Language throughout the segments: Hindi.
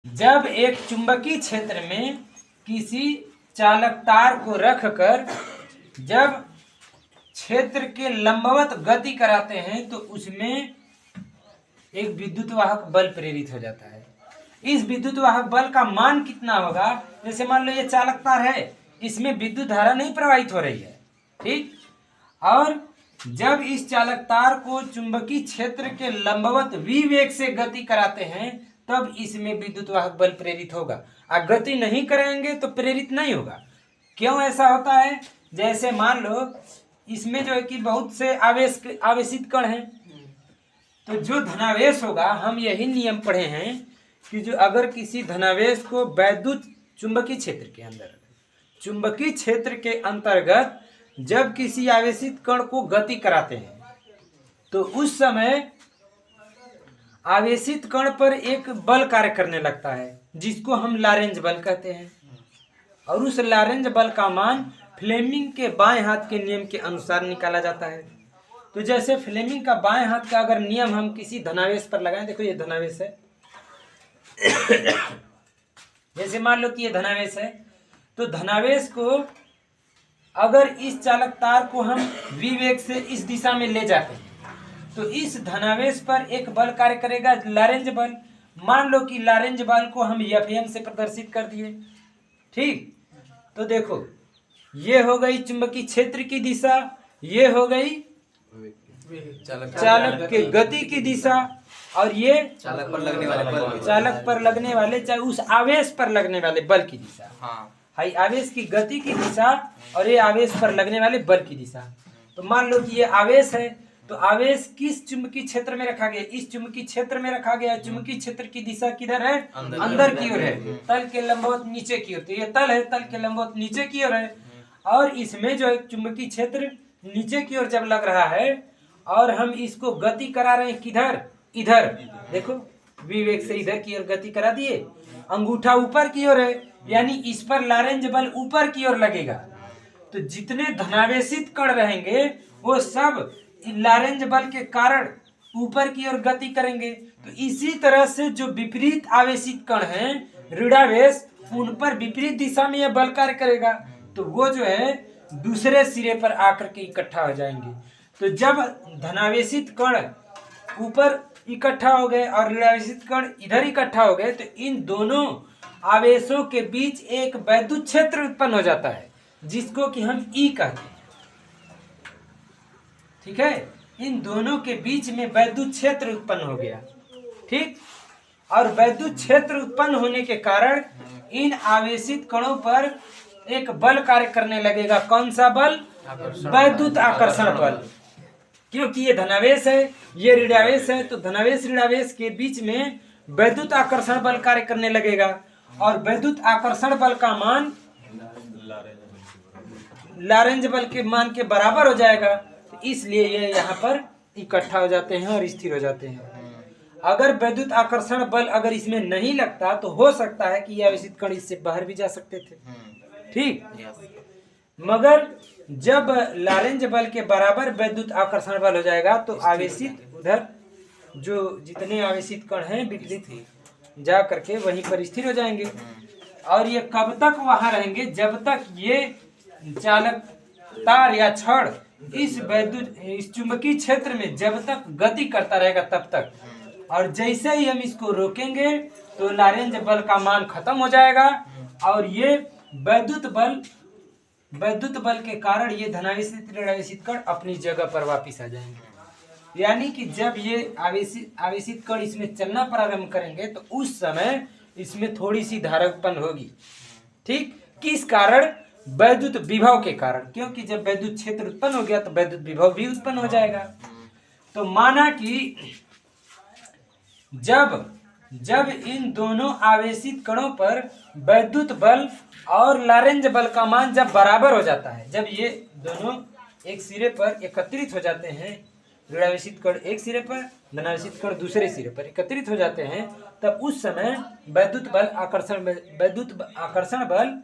जब एक चुंबकीय क्षेत्र में किसी चालक तार को रखकर जब क्षेत्र के लंबवत गति कराते हैं तो उसमें एक विद्युत वाहक बल प्रेरित हो जाता है। इस विद्युत वाहक बल का मान कितना होगा? जैसे मान लो ये चालक तार है, इसमें विद्युत धारा नहीं प्रवाहित हो रही है, ठीक। और जब इस चालक तार को चुंबकीय क्षेत्र के लंबवत v वेग से गति कराते हैं तब इसमें विद्युत वाहक बल प्रेरित होगा। और गति नहीं कराएंगे तो प्रेरित नहीं होगा। क्यों ऐसा होता है? जैसे मान लो इसमें जो है कि बहुत से आवेशित कण हैं, तो जो धनावेश होगा, हम यही नियम पढ़े हैं कि जो अगर किसी धनावेश को वैद्युत चुंबकीय क्षेत्र के अंतर्गत जब किसी आवेशित कण को गति कराते हैं तो उस समय आवेशित कण पर एक बल कार्य करने लगता है जिसको हम लॉरेंज बल कहते हैं। और उस लॉरेंज बल का मान फ्लेमिंग के बाएं हाथ के नियम के अनुसार निकाला जाता है। तो जैसे फ्लेमिंग का बाएं हाथ का अगर नियम हम किसी धनावेश पर लगाएं, देखो ये धनावेश है जैसे मान लो कि ये धनावेश है, तो धनावेश को अगर इस चालक तार को हम v वेग से इस दिशा में ले जाते हैं तो इस धनावेश पर एक बल कार्य करेगा, लॉरेंज बल। मान लो कि लॉरेंज बल को हम Fm से प्रदर्शित कर दिए, ठीक। तो देखो ये हो गई चुंबकीय क्षेत्र की दिशा, ये हो गई चालक के गति की दिशा, और ये चालक पर लगने वाले चाहे उस आवेश पर लगने वाले बल की दिशा। हाई आवेश की गति की दिशा और ये आवेश पर लगने वाले बल की दिशा। तो मान लो कि ये आवेश है, तो आवेश किस चुंबकीय क्षेत्र में रखा गया? इस चुंबकीय क्षेत्र में रखा गया। चुंबकीय क्षेत्र की दिशा किधर है? अंदर की ओर है, तल के लंबवत नीचे की ओर। तो ये तल है, तल के लंबवत नीचे की ओर है। और इसमें जो है चुंबकीय क्षेत्र नीचे की ओर जब लग रहा है और हम इसको गति करा रहे हैं किधर? इधर। देखो v वेग से इधर की ओर गति करा दिए, अंगूठा ऊपर की ओर है, यानी इस पर लॉरेंज बल ऊपर की ओर लगेगा। तो जितने धनावेशित कण रहेंगे वो सब लॉरेंज बल के कारण ऊपर की ओर गति करेंगे। तो इसी तरह से जो विपरीत आवेशित कण हैं, ऋणावेश, उन पर विपरीत दिशा में यह बल कार्य करेगा, तो वो जो है दूसरे सिरे पर आकर के इकट्ठा हो जाएंगे। तो जब धनावेशित कण ऊपर इकट्ठा हो गए और ऋणावेशित कण इधर इकट्ठा हो गए तो इन दोनों आवेशों के बीच एक वैद्युत क्षेत्र उत्पन्न हो जाता है जिसको कि हम ई कहते हैं, ठीक है। इन दोनों के बीच में वैद्युत क्षेत्र उत्पन्न हो गया, ठीक। और वैद्युत क्षेत्र उत्पन्न होने के कारण इन आवेशित कणों पर एक बल कार्य करने लगेगा। कौन सा बल? वैद्युत आकर्षण बल। क्योंकि ये धनावेश है, ये ऋणावेश है, तो धनावेश ऋणावेश के बीच में वैद्युत आकर्षण बल कार्य करने लगेगा और वैद्युत आकर्षण बल का मान लॉरेंज बल के मान के बराबर हो जाएगा। इसलिए ये यहाँ पर इकट्ठा हो जाते हैं और स्थिर हो जाते हैं। अगर वैद्युत आकर्षण बल अगर इसमें नहीं लगता तो हो सकता है कि ये आवेशित कण इससे बाहर भी जा सकते थे, ठीक। मगर जब लॉरेंज बल के बराबर वैद्युत आकर्षण बल हो जाएगा तो आवेशित उधर जो जितने आवेशित कण हैं विपरीत जा करके वहीं पर स्थिर हो जाएंगे। और ये कब तक वहां रहेंगे? जब तक ये चालक तार या छड़ इस चुंबकीय क्षेत्र में जब तक गति करता रहेगा तब तक। और जैसे ही हम इसको रोकेंगे तो लॉरेंज बल का मान खत्म हो जाएगा और ये वैद्युत बल के कारण ये धनावेशित ऋणावेशित कण अपनी जगह पर वापिस आ जाएंगे। यानी कि जब ये आवेशित कण इसमें चलना प्रारंभ करेंगे तो उस समय इसमें थोड़ी सी धारा उत्पन्न होगी, ठीक। किस कारण? वैद्युत विभव के कारण। क्योंकि जब वैद्युत क्षेत्र उत्पन्न हो गया तो वैद्युत विभव भी उत्पन्न हो जाएगा। तो माना कि जब इन दोनों आवेशित कणों पर वैद्युत बल और लॉरेंज बल का मान जब बराबर हो जाता है, जब ये दोनों एक सिरे पर एकत्रित हो जाते हैं, ऋणावेशित कण एक सिरे पर, धनावेशित कण दूसरे सिरे पर एकत्रित हो जाते हैं, तब उस समय वैद्युत आकर्षण बल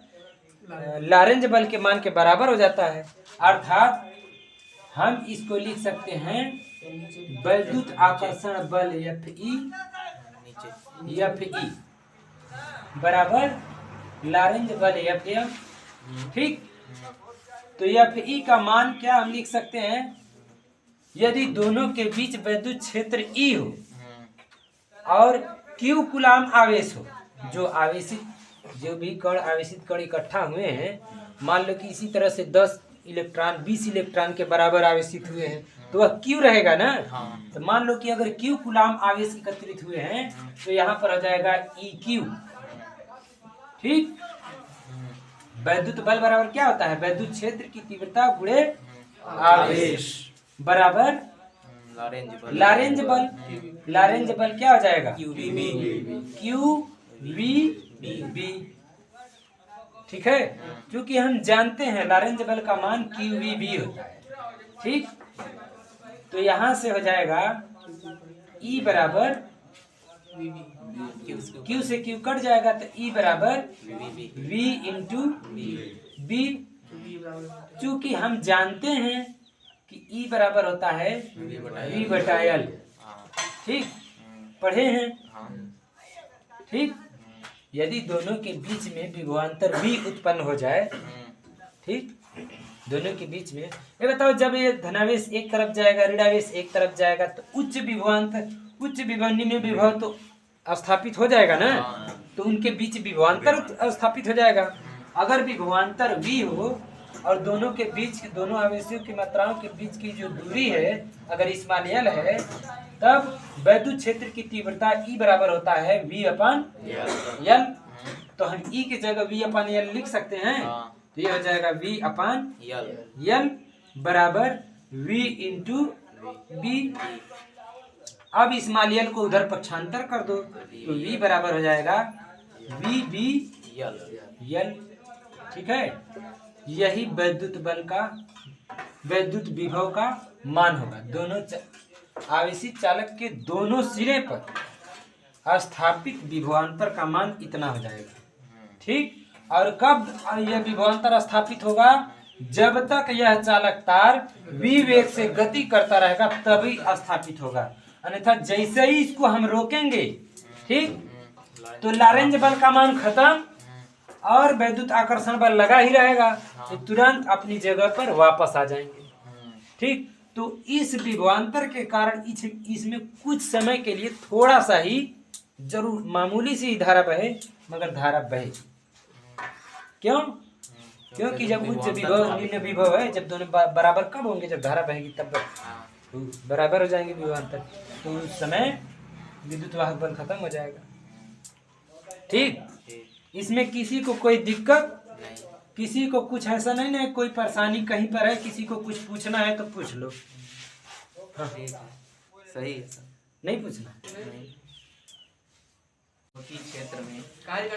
लॉरेंज बल के मान के बराबर हो जाता है। अर्थात हम इसको लिख सकते हैं वैद्युत आकर्षण बल Fe बराबर लारेंज बल F। ठीक, तो Fe का मान क्या हम लिख सकते हैं, यदि दोनों के बीच विद्युत क्षेत्र E हो और Q कूलाम आवेश हो, जो भी कण आवेशित कण इकट्ठा हुए हैं, मान लो कि इसी तरह से 10 इलेक्ट्रॉन 20 इलेक्ट्रॉन के बराबर आवेशित हुए हैं, तो वह Q रहेगा ना। तो मान लो कि अगर Q कूलाम आवेश एकत्रित हुए हैं तो यहाँ पर हो जाएगा EQ। ठीक, वैद्युत बल बराबर क्या होता है, वैद्युत क्षेत्र की तीव्रता गुणे आवेश बराबर लारेंज बल। लारेंज बल क्या हो जाएगा, QVB। ठीक है, क्योंकि हम जानते हैं लारेंज बल का मान QVB होता है। ठीक, तो यहां से हो जाएगा E बराबर Q से Q कट जाएगा, तो E बराबर V इंटू B। चूंकि हम जानते हैं कि E बराबर होता है V बटा L। ठीक, पढ़े हैं। ठीक, यदि दोनों के बीच में विभवांतर V उत्पन्न हो जाए, ठीक, दोनों के बीच में, ये बताओ जब ये धनावेश एक तरफ जाएगा, ऋणावेश एक तरफ जाएगा, तो उच्च विभव निम्न विभव तो स्थापित हो जाएगा ना, तो उनके बीच विभवांतर स्थापित हो जाएगा। अगर विभवांतर V हो और दोनों के बीच, दोनों आवेशों की मात्राओं के बीच की जो दूरी है अगर स्मॉल l है, तब वैद्युत क्षेत्र की तीव्रता E बराबर होता है V अपान L। तो हम E की जगह V अपान L लिख सकते हैं, तो ये हो जाएगा V अपान L बराबर V इंटू B। अब स्मॉल l को उधर पक्षांतर कर दो, तो V बराबर हो जाएगा VB L। ठीक है, यही विद्युत बल का, विद्युत विभव का मान होगा। दोनों आवेशित चालक के दोनों सिरे पर स्थापित विभवांतर का मान इतना हो जाएगा। ठीक, और कब यह विभवांतर स्थापित होगा, जब तक यह चालक तार V वेग से गति करता रहेगा तभी स्थापित होगा, अन्यथा जैसे ही इसको हम रोकेंगे, ठीक, तो लारेंज बल का मान खत्म और वैद्युत आकर्षण बल लगा ही रहेगा, तो तुरंत अपनी जगह पर वापस आ जाएंगे। ठीक, तो इस विभवांतर के कारण इसमें कुछ समय के लिए थोड़ा सा ही, जरूर मामूली सी धारा बहे, मगर धारा बहे। क्यों? क्योंकि जब उच्च विभव निम्न विभव है, जब दोनों बराबर कब होंगे, जब धारा बहेगी तब बराबर हो जाएंगे विभवांतर, तो उस समय विद्युत वाहक बल खत्म हो जाएगा। ठीक, इसमें किसी को कोई दिक्कत, किसी को कुछ ऐसा नहीं ना, कोई परेशानी कहीं पर है, किसी को कुछ पूछना है तो पूछ लो। हाँ, सही है, नहीं पूछना क्षेत्र में कार्य